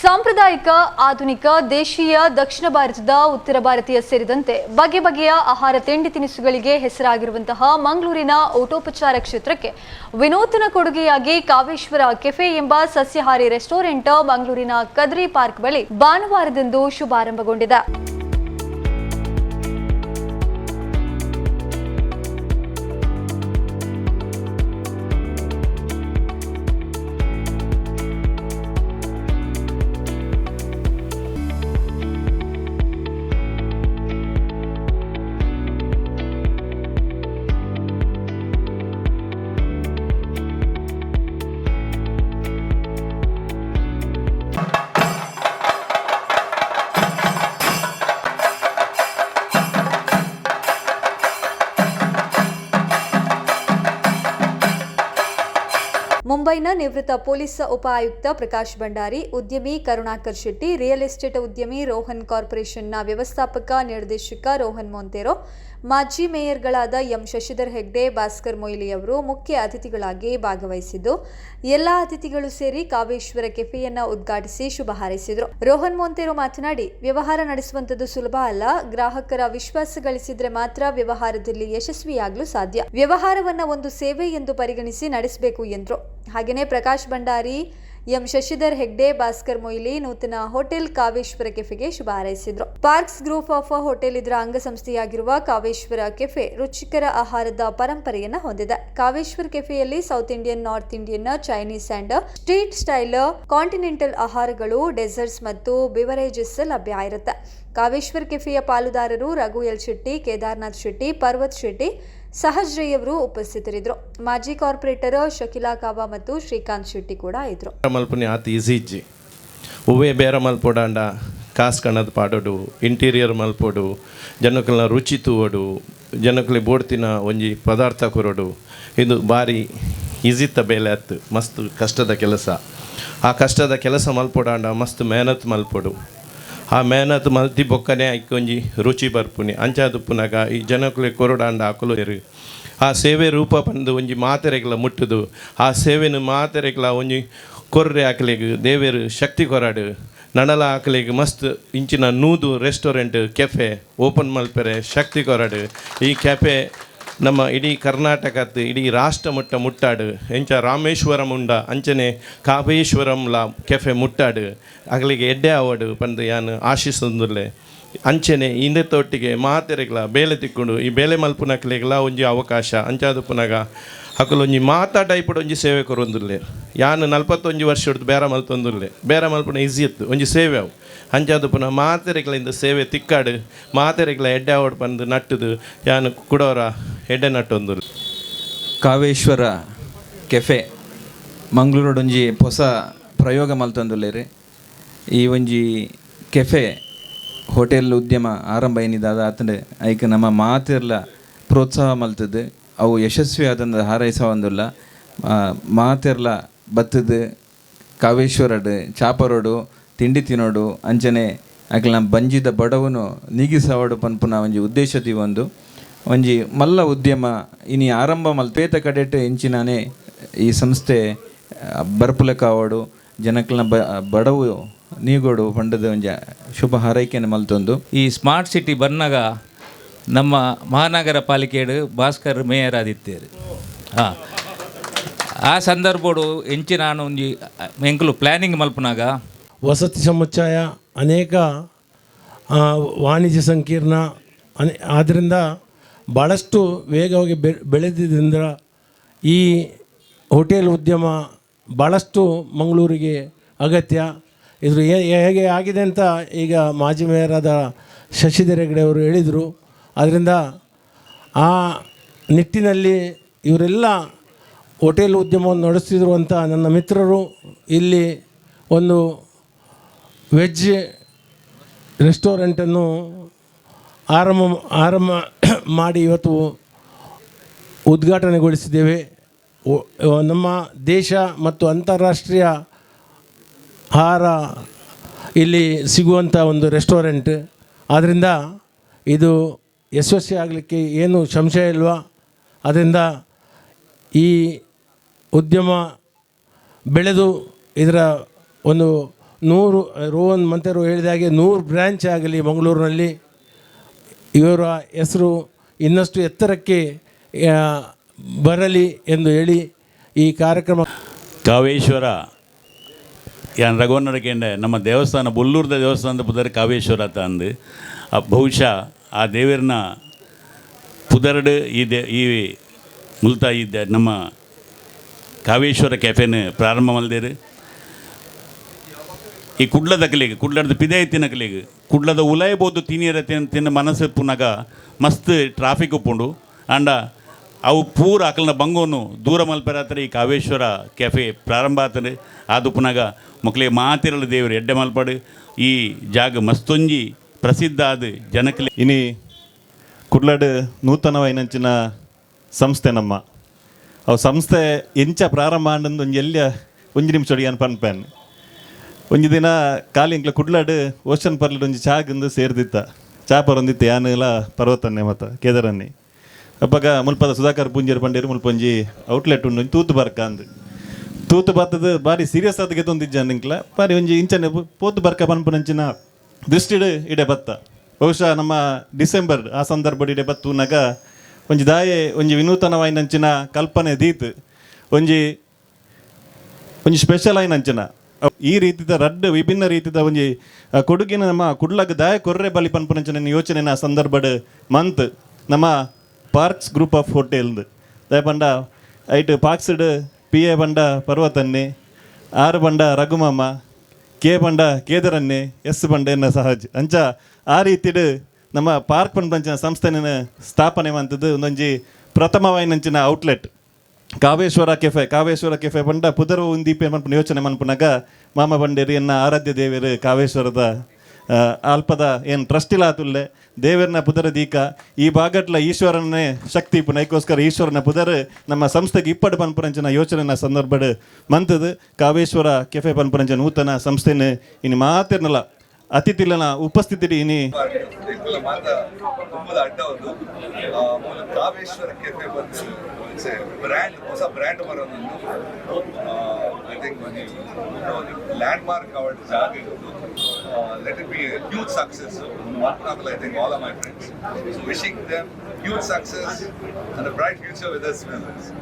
ಸಾಂಪ್ರದಾಯಿಕ, ಆಧುನಿಕ, ದೇಶೀಯ, ದಕ್ಷಿಣ ಭಾರತದ, ಉತ್ತರ ಭಾರತೀಯ ಸೇರಿದಂತೆ ಬಗೆ ಬಗೆಯ ಆಹಾರ ತಿಂಡಿ ತಿನಿಸುಗಳಿಗೆ ಹೆಸರಾಗಿರುವಂತಹ ಮಂಗಳೂರಿನ ಊಟೋಪಚಾರ ಕ್ಷೇತ್ರಕ್ಕೆ ವಿನೂತನ ಕೊಡುಗೆಯಾಗಿ ಕಾವೇಶ್ವರ ಕೆಫೆ ಎಂಬ ಸಸ್ಯಾಹಾರಿ ರೆಸ್ಟೋರೆಂಟ್ ಮಂಗಳೂರಿನ ಕದ್ರಿ ಪಾರ್ಕ್ ಬಳಿ ಭಾನುವಾರದಂದು ಶುಭಾರಂಭಗೊಂಡಿದೆ. ಮುಂಬೈನ ನಿವೃತ್ತ ಪೊಲೀಸ್ ಉಪ ಆಯುಕ್ತ ಪ್ರಕಾಶ್ ಭಂಡಾರಿ, ಉದ್ಯಮಿ ಕರುಣಾಕರ್ ಶೆಟ್ಟಿ, ರಿಯಲ್ ಎಸ್ಟೇಟ್ ಉದ್ಯಮಿ ರೋಹನ್ ಕಾರ್ಪೊರೇಷನ್ನ ವ್ಯವಸ್ಥಾಪಕ ನಿರ್ದೇಶಕ ರೋಹನ್ ಮೊಂತೆರೋ, ಮಾಜಿ ಮೇಯರ್ಗಳಾದ ಎಂ ಶಶಿಧರ್ ಹೆಗ್ಡೆ, ಭಾಸ್ಕರ್ ಮೊಯ್ಲಿ ಅವರು ಮುಖ್ಯ ಅತಿಥಿಗಳಾಗಿ ಭಾಗವಹಿಸಿದ್ದು, ಎಲ್ಲ ಅತಿಥಿಗಳು ಸೇರಿ ಕಾವೇಶ್ವರ ಕೆಫೆಯನ್ನು ಉದ್ಘಾಟಿಸಿ ಶುಭ ಹಾರೈಸಿದರು. ರೋಹನ್ ಮೊಂತೆರೋ ಮಾತನಾಡಿ, ವ್ಯವಹಾರ ನಡೆಸುವಂತದ್ದು ಸುಲಭ ಅಲ್ಲ. ಗ್ರಾಹಕರ ವಿಶ್ವಾಸ ಗಳಿಸಿದ್ರೆ ಮಾತ್ರ ವ್ಯವಹಾರದಲ್ಲಿ ಯಶಸ್ವಿಯಾಗಲು ಸಾಧ್ಯ. ವ್ಯವಹಾರವನ್ನ ಒಂದು ಸೇವೆ ಎಂದು ಪರಿಗಣಿಸಿ ನಡೆಸಬೇಕು ಎಂದರು. ಹಾಗೆಯೇ ಪ್ರಕಾಶ್ ಭಂಡಾರಿ, ಎಂ ಶಶಿಧರ್ ಹೆಗ್ಡೆ, ಭಾಸ್ಕರ್ ಮೊಯ್ಲಿ ನೂತನ ಹೋಟೆಲ್ ಕಾವೇಶ್ವರ ಕೆಫೆಗೆ ಶುಭ ಹಾರೈಸಿದರು. ಪಾರ್ಕ್ಸ್ ಗ್ರೂಪ್ ಆಫ್ ಹೋಟೆಲ್ ಇದರ ಅಂಗಸಂಸ್ಥೆಯಾಗಿರುವ ಕಾವೇಶ್ವರ ಕೆಫೆ ರುಚಿಕರ ಆಹಾರದ ಪರಂಪರೆಯನ್ನು ಹೊಂದಿದೆ. ಕಾವೇಶ್ವರ ಕೆಫೆಯಲ್ಲಿ south Indian, north Indian, Chinese and street style, continental ಆಹಾರಗಳು, ಡೆಸರ್ಟ್ಸ್ ಮತ್ತು ಬಿವರೇಜಸ್ ಲಭ್ಯ ಇರುತ್ತೆ. ಕಾವೇಶ್ವರ ಕೆಫೆಯ ಪಾಲುದಾರರು ರಘು ಎಲ್ ಶೆಟ್ಟಿ, ಕೇದಾರ್ನಾಥ್ ಶೆಟ್ಟಿ, ಪರ್ವತ್ ಶೆಟ್ಟಿ, ಸಹಜ್ ರೈ ಅವರು ಉಪಸ್ಥಿತರಿದ್ದರು. ಮಾಜಿ ಕಾರ್ಪೊರೇಟರ್ ಶಕಿಲಾ ಕಾವಾ ಮತ್ತು ಶ್ರೀಕಾಂತ್ ಶೆಟ್ಟಿ ಕೂಡ ಇದ್ರು. ಮಲ್ಪನೆ ಆತ ಈಸಿ ಇಜ್ಜಿ ಉವೆ ಬೇರೆ ಮಲ್ಪೋಡಾಂಡ ಕಾಸ್ ಕಣ್ಣದ ಪಾಡೋಡು, ಇಂಟೀರಿಯರ್ ಮಲ್ಪೋಡು, ಜನಕ್ಕಲ್ನ ರುಚಿ ತೂವೋಡು, ಜನಕ್ಕಲ್ಲಿ ಬೋಡ್ತಿನ ಒಂಜಿ ಪದಾರ್ಥ ಕೊರೋಡು, ಇದು ಭಾರಿ ಈಜಿತ್ತ ಬೇಲೆ ಅತ್ತು. ಮಸ್ತ್ ಕಷ್ಟದ ಕೆಲಸ. ಆ ಕಷ್ಟದ ಕೆಲಸ ಮಲ್ಪೋಡಾಂಡ ಮಸ್ತ್ ಮೆಹನತ್ ಮಲ್ಪೋಡು. ಆ ಮೆಹನತ್ ಮಲ್ತಿ ಬೊಕ್ಕನೆ ಐಕೊಂಜಿ ರುಚಿ ಬರ್ಪುನಿ ಅಂಚಾದುಪ್ಪುನಾಗ ಈ ಜನಕ್ಕಲೆ ಕೊರಡಾಂಡ ಹಾಕಲು ಆ ಸೇವೆ ರೂಪ ಬಂದು ಒಂಜಿ ಮಾತೆರೆಗ್ಲ ಮುಟ್ಟುದು. ಆ ಸೇವೆನ ಮಾತೆರೆಗ್ಲ ಒಂಜಿ ಕೊರ್ರೆ ಹಾಕಲಿಗೆ ದೇವೇರು ಶಕ್ತಿ ಕೊರಾಡು. ನಡಲ ಹಾಕಲಿಗೆ ಮಸ್ತ್ ಇಂಚಿನ ನೂದು ರೆಸ್ಟೋರೆಂಟ್ ಕೆಫೆ ಓಪನ್ ಮಲ್ಪೆರೆ ಶಕ್ತಿ ಕೊರಾಡು. ಈ ಕೆಫೆ ನಮ್ಮ ಇಡೀ ಕರ್ನಾಟಕದ ಇಡೀ ರಾಷ್ಟ್ರ ಮಟ್ಟ ಮುಟ್ಟಾಡು. ಎಂಚ ರಾಮೇಶ್ವರಂ ಉಂಡ ಅಂಚನೆ ಕಾವೇಶ್ವರಂಲ ಕೆಫೆ ಮುಟ್ಟಾಡು. ಅಗಲಿಗೆ ಎಡ್ಡೆ ಆವಡು ಪಂದು ಯಾನು ಆಶಿಸೊಂದುಲ್ಲೆ ಅಂಚನೆ ಇಂದೆತ್ತೊಟ್ಟಿಗೆ ಮಾತೆರೆಗ್ಲ ಬೇಲೆ ತಿಕ್ಕೊಂಡು ಈ ಬೇಲೆ ಮಲ್ಪುನಕ್ಲೆಗ್ಲ ಒಂಜಿ ಅವಕಾಶ ಅಂಚಾದು ಪುನಗ ಅಕಲು ಒಂಜಿ ಮಾತಾಡ ಇಪ್ಪಡು ಒಂಜಿ ಸೇವೆ ಕೊರೊಂದುಲ್ಲೆ. ಯಾನು 41 ವರ್ಷ ಹಿಡ್ದು ಬೇರೆ ಮಲ್ತೊಂದುಲ್ಲೆ. ಬೇರೆ ಮಲ್ಪುನ ಈಸಿ ಇತ್ತು ಒಂಜಿ ಸೇವೆ ಅವು ಅಂಚಾದು ಪುನಃ ಮಾತೆರೆಗಳಿಂದ ಸೇವೆ ತಿಕ್ಕಾಡು. ಮಾತೆರೆಗ್ಲ ಎಡ್ಡೆ ಆವಡು ಬಂದು ನಟ್ಟುದು ಯಾನು ಕುಡೋರ ಎಡ್ಡೆ ನಟ್ಟೊಂದುಲ್ಲೆ. ಕಾವೇಶ್ವರ ಕೆಫೆ ಮಂಗಳೂರೊಂಜಿ ಹೊಸ ಪ್ರಯೋಗ ಮಲ್ತೊಂದುಲ್ಲೆರಿ. ಈ ಒಂಜಿ ಕೆಫೆ ಹೋಟೆಲ್ ಉದ್ಯಮ ಆರಂಭ ಏನಿದಾದ ಆತಂಡೆ ಐಕೆ ನಮ್ಮ ಮಾತೆರ್ಲ ಪ್ರೋತ್ಸಾಹ ಮಲ್ತದ್ದು ಅವು ಯಶಸ್ವಿ ಆದಂದು ಹಾರೈಸ ಒಂದಿಲ್ಲ. ಮಾತೆರ್ಲ ಬತ್ತದು ಕಾವೇಶ್ವರಡು ಚಾಪರೋಡು ತಿಂಡಿ ತಿನ್ನೋಡು ಅಂಚನೆ ಆಕಲ ಬಂಜಿದ ಬಡವನು ನೀಗಿಸವಾಡು ಪನ್ಪುನ ಒಂಜಿ ಉದ್ದೇಶದಿ ಒಂಜಿ ಮಲ್ಲ ಉದ್ಯಮ ಇನಿ ಆರಂಭ ಮಲ್ಪೇತ ಕಡೆಟ್ ಇಂಚಿನಾನೇ ಈ ಸಂಸ್ಥೆ ಬರ್ಪುಲಕ ಆವಡು ಜನಕ್ಕಲ್ನ ಬಡವು ನೀಗೋಡು ಪಂಡದ ಒಂಜಿ ಶುಭ ಹಾರೈಕೆಯನ್ನು ಮಲ್ತೊಂದು. ಈ ಸ್ಮಾರ್ಟ್ ಸಿಟಿ ಬರ್ನಾಗ ನಮ್ಮ ಮಹಾನಗರ ಪಾಲಿಕೆಡು ಭಾಸ್ಕರ್ ಮೇಯರ್ ಆದಿತ್ತೇರು. ಆ ಸಂದರ್ಭಡು ಎಂಚಿ ನಾನು ಒಂಜಿ ಎಂಕುಲು ಪ್ಲ್ಯಾನಿಂಗ್ ಮಲ್ಪನಾಗ ವಸತಿ ಸಮುಚ್ಚಯ ಅನೇಕ ವಾಣಿಜ್ಯ ಸಂಕೀರ್ಣ ಆದ್ದರಿಂದ ಭಾಳಷ್ಟು ವೇಗವಾಗಿ ಬೆಳೆದಿದ್ದರಿಂದ ಈ ಹೋಟೆಲ್ ಉದ್ಯಮ ಭಾಳಷ್ಟು ಮಂಗಳೂರಿಗೆ ಅಗತ್ಯ. ಇದು ಹೇಗೆ ಆಗಿದೆ ಅಂತ ಈಗ ಮಾಜಿ ಮೇಯರಾದ ಶಶಿಧರ್ ಹೆಗ್ಡೆ ಅವರು ಹೇಳಿದರು. ಆದ್ದರಿಂದ ಆ ನಿಟ್ಟಿನಲ್ಲಿ ಇವರೆಲ್ಲ ಹೋಟೆಲ್ ಉದ್ಯಮವನ್ನು ನಡೆಸ್ತಿರುವಂಥ ನನ್ನ ಮಿತ್ರರು ಇಲ್ಲಿ ಒಂದು ವೆಜ್ ರೆಸ್ಟೋರೆಂಟನ್ನು ಆರಂಭ ಮಾಡಿ ಇವತ್ತು ಉದ್ಘಾಟನೆಗೊಳಿಸಿದ್ದೇವೆ. ನಮ್ಮ ದೇಶ ಮತ್ತು ಅಂತಾರಾಷ್ಟ್ರೀಯ ಆಹಾರ ಇಲ್ಲಿ ಸಿಗುವಂಥ ಒಂದು ರೆಸ್ಟೋರೆಂಟ್. ಆದ್ದರಿಂದ ಇದು ಯಶಸ್ವಿ ಆಗಲಿಕ್ಕೆ ಏನು ಸಂಶಯ ಇಲ್ವಾ. ಅದರಿಂದ ಈ ಉದ್ಯಮ ಬೆಳೆದು ಇದರ ಒಂದು ರೋಹನ್ ಮಂತೆರೋ ಹೇಳಿದಾಗೆ 100 ಬ್ರ್ಯಾಂಚ್ ಆಗಲಿ ಮಂಗಳೂರಿನಲ್ಲಿ. ಇವರ ಹೆಸರು ಇನ್ನಷ್ಟು ಎತ್ತರಕ್ಕೆ ಬರಲಿ ಎಂದು ಹೇಳಿ ಈ ಕಾರ್ಯಕ್ರಮ ಕಾವೇಶ್ವರ ಯಾನ್ ರಘುವನ್ನರಕೆಂಡೆ ನಮ್ಮ ದೇವಸ್ಥಾನ ಬೊಲ್ಲೂರದ ದೇವಸ್ಥಾನದ ಪುದರ್ ಕಾವೇಶ್ವರ ತಂದು ಬಹುಶಃ ಆ ದೇವರನ್ನ ಪುದರ್ಡ್ ಈ ಮುಲ್ತಾ ಇದ್ದ ನಮ್ಮ ಕಾವೇಶ್ವರ ಕೆಫೆನ ಪ್ರಾರಂಭ ಮಲ್ದೇರು ಈ ಕುಡ್ಲದ ಕಲೆಗೆ ಕುಡ್ಲದ ಪಿದೆ ತಿನ್ನಕಲೆಗೆ ಕುಡ್ಲದ ಉಲಾಯಬಹುದು ತಿನ್ನಿರ ತಿನ್ನ ಮನಸ್ಸು ಪುನಗ ಮಸ್ತ್ ಟ್ರಾಫಿಕ್ ಉಪ್ಪುಂಡು ಅಂಡ ಅವು ಪೂರ ಅಕಲ್ನ ಬಂಗೋನು ದೂರ ಮಲ್ಪರಾತ್ರಿ ಈ ಕಾವೇಶ್ವರ ಕೆಫೆ ಪ್ರಾರಂಭ ಆತದೆ ಅದು ಪುನಗ ಮಕ್ಕಳಿಗೆ ಮಾತಿರಲು ದೇವರು ಎಡ್ಡೆ ಮಲ್ಪಡು ಈ ಜಾಗ ಮಸ್ತೊಂಜಿ ಪ್ರಸಿದ್ಧ ಆದ ಜನಕಲೆ ಇನಿ ಕುಡ್ಲಾಡ್ ನೂತನವೈನಂಚಿನ ಸಂಸ್ಥೆ ನಮ್ಮ ಅವು ಸಂಸ್ಥೆ ಎಂಚ ಪ್ರಾರಂಭ ಆಂಡಂದು ಒಂಜಿ ನಿಮಿಷ ಅಡಿಗೆ ಪನ್ಪೇನ್ ಒಂಜಿ ದಿನ ಕಾಲಿ ಇಂಕ್ಲ ಕುಡ್ಲಾಡ್ ಓಷನ್ ಪರ್ಲಡ್ ಒಂಜಿ ಚಾಗಂದು ಸೇರ್ದಿತ್ತ ಚಾ ಪರೊಂದಿತ್ತು ಯಾನೆಲ್ಲ ಪರ್ವತನ್ನೇ ಮತ್ತು ಕೇದಾರನ್ನೇ ಅಪ್ಪಾಗ ಮುಲ್ಪದ ಸುಧಾಕರ್ ಪೂಂಜೇರು ಪಂಡೇರು ಮುಲ್ಪೊಂಜಿ ಔಟ್ಲೆಟ್ ಉಂಡು ತೂತು ಬರ್ಕ ಅಂದು ತೂತು ಬರ್ತದ ಬಾರಿ ಸೀರಿಯಸ್ ಆದ ಗೆತ್ತೊಂದಿಜ್ಜ ನಿಂಕ್ಲ ಬಾರಿ ಒಂಜಿ ಇಂಚನೆ ಪೋತು ಬರ್ಕ ಪನ್ಪುನಂಚಿನ ದೃಷ್ಟಿಡ್ ಇಡೆ ಬತ್ತ ಬಹುಶಃ ನಮ್ಮ ಡಿಸೆಂಬರ್ ಆ ಸಂದರ್ಭ ಇಡೆ ಬತ್ತುನಾಗ ಒಂಜಿ ದಾಯೆ ಒಂಜಿ ವಿನೂತನವಾಯಿನಂಚಿನ ಕಲ್ಪನೆ ದೀತ್ ಒಂಜಿ ಸ್ಪೆಷಲ್ ಆಯ್ನಂಚಿನ ಈ ರೀತಿದ ರಡ್ಡ್ ವಿಭಿನ್ನ ರೀತಿದ ಒಂಜಿ ಕೊಡುಗಿನ ನಮ್ಮ ಕುಡ್ಲಗ್ ದಾಯ ಕೊರ್ರೆ ಬಲಿ ಪನ್ಪುನಂಚಿನ ಯೋಚನೆನ ಸಂದರ್ಭಡ್ ಮಂತ್ ನಮ್ಮ ಪಾರ್ಕ್ಸ್ ಗ್ರೂಪ್ ಆಫ್ ಹೋಟೆಲ್ದು ದಯ ಪಂಡ ಐಟ್ ಪಾರ್ಕ್ಸ್ಡ್ PA ಬಂಡ ಪರ್ವತನ್ನೇ ಆರ್ ಬಂಡ ರಘುಮಾಮ ಕೆ ಬಂಡ ಕೇದರನ್ನೇ ಎಸ್ ಬಂಡ ಎನ್ನ ಸಹಜ್ ಅಂಚ ಆ ರೀತಿಡ್ ನಮ್ಮ ಪಾರ್ಕ್ ಪಂಪಂಚಿನ ಸಂಸ್ಥೆನ ಸ್ಥಾಪನೆ ಮಂತದ್ದು ಒಂದೊಂಜಿ ಪ್ರಥಮವಾಯಿನಂಚಿನ ಔಟ್ಲೆಟ್ ಕಾವೇಶ್ವರ ಕೆಫೆ ಬಂಡ ಪುದರ್ ಉಂದೀಪೆ ಮನ್ಪುನ ಯೋಚನೆ ಮನ್ಪುನಾಗ ಮಾಮ ಬಂಡೇರಿ ಎನ್ನ ಆರಾಧ್ಯ ದೇವರು ಕಾವೇಶ್ವರದ ಅಲ್ಪದ ಏನು ಟ್ರಸ್ಟ್ ಇಲ್ಲ ಆತುಲ್ಲೆ ದೇವರನ್ನ ಪುದರ ದೀಕ ಈ ಭಾಗಟ್ಲ ಈಶ್ವರನೇ ಶಕ್ತಿ ಪುನೈಕೋಸ್ಕರ ಈಶ್ವರನ ಪುದರ್ ನಮ್ಮ ಸಂಸ್ಥೆಗೆ ಇಪ್ಪಡು ಪನ್ಪುರಂಚನ ಯೋಚನೆನ ಸಂದರ್ಭಡ್ ಮಂತದು ಕಾವೇಶ್ವರ ಕೆಫೆ ಪನ್ಪುರಂಚನ ನೂತನ ಸಂಸ್ಥೆನ ಇನ್ನು ಮಾತಿರ್ನಲ್ಲ ಅತಿಥಿಲನ ಉಪಸ್ಥಿತಿ ಇನಿ ಕಾವೇಶ್ವರ ಕೆಫೆ ಬಂದು ಬ್ರ್ಯಾಂಡ್ ಹೊಸ ಬ್ರ್ಯಾಂಡ್ ಬರೋದು ಐ ಥಿಂಕ್ ಲ್ಯಾಂಡ್ ಮಾರ್ಕ್ ಅವರ್ ಜಾಗ let it be a huge success. I think all of my friends. So wishing them huge success and a bright future with us members.